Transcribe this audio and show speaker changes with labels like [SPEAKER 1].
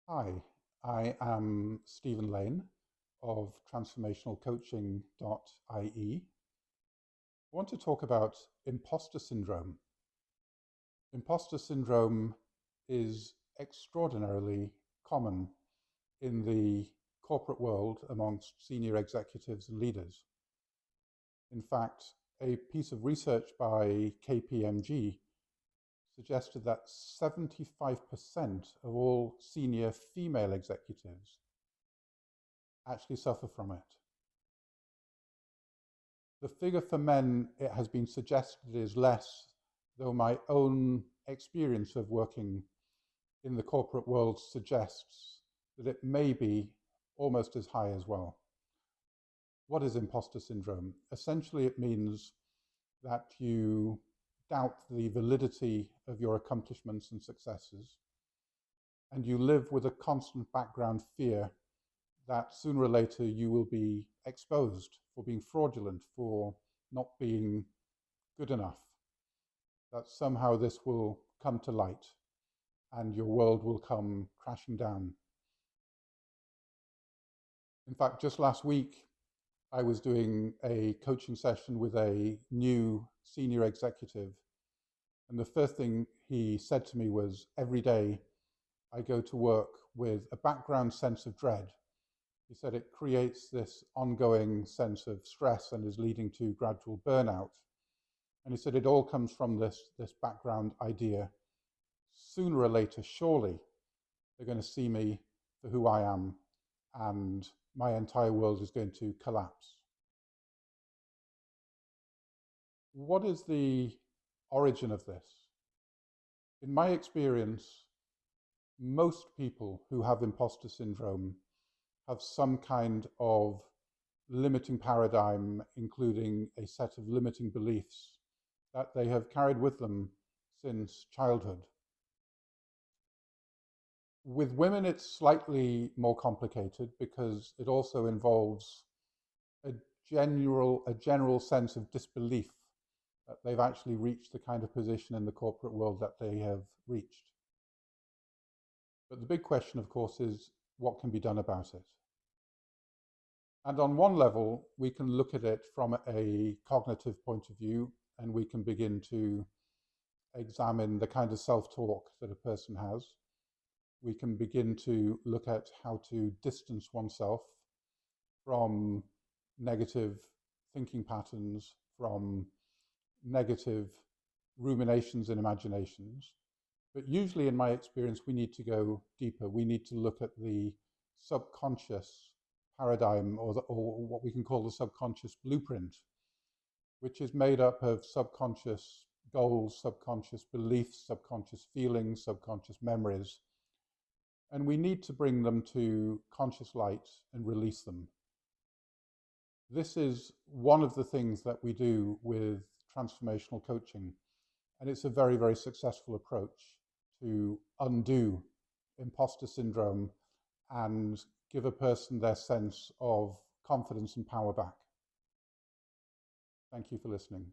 [SPEAKER 1] Hi, I am Stephen Lane of Transformational Coaching.ie. I want to talk about imposter syndrome. Imposter syndrome is extraordinarily common in the corporate world amongst senior executives and leaders. In fact, a piece of research by KPMG suggested that 75% of all senior female executives actually suffer from it. The figure for men, it has been suggested, is less, though my own experience of working in the corporate world suggests that it may be almost as high as well. What is imposter syndrome? Essentially, it means that you doubt the validity of your accomplishments and successes, and you live with a constant background fear that sooner or later you will be exposed for being fraudulent, for not being good enough, that somehow this will come to light and your world will come crashing down. In fact, just last week, I was doing a coaching session with a new senior executive. And the first thing he said to me was, every day I go to work with a background sense of dread. He said it creates this ongoing sense of stress and is leading to gradual burnout. And he said it all comes from this background idea. Sooner or later, surely, they're going to see me for who I am, and my entire world is going to collapse. What is the origin of this? In my experience, most people who have imposter syndrome have some kind of limiting paradigm, including a set of limiting beliefs that they have carried with them since childhood. With women, it's slightly more complicated because it also involves a general sense of disbelief that they've actually reached the kind of position in the corporate world that they have reached. But the big question, of course, is what can be done about it? And on one level, we can look at it from a cognitive point of view, and we can begin to examine the kind of self-talk that a person has. We can begin to look at how to distance oneself from negative thinking patterns, from negative ruminations and imaginations. But usually, in my experience, we need to go deeper. We need to look at the subconscious paradigm, or what we can call the subconscious blueprint, which is made up of subconscious goals, subconscious beliefs, subconscious feelings, subconscious memories. And we need to bring them to conscious light and release them. This is one of the things that we do with transformational coaching. And it's a very, very successful approach to undo imposter syndrome and give a person their sense of confidence and power back. Thank you for listening.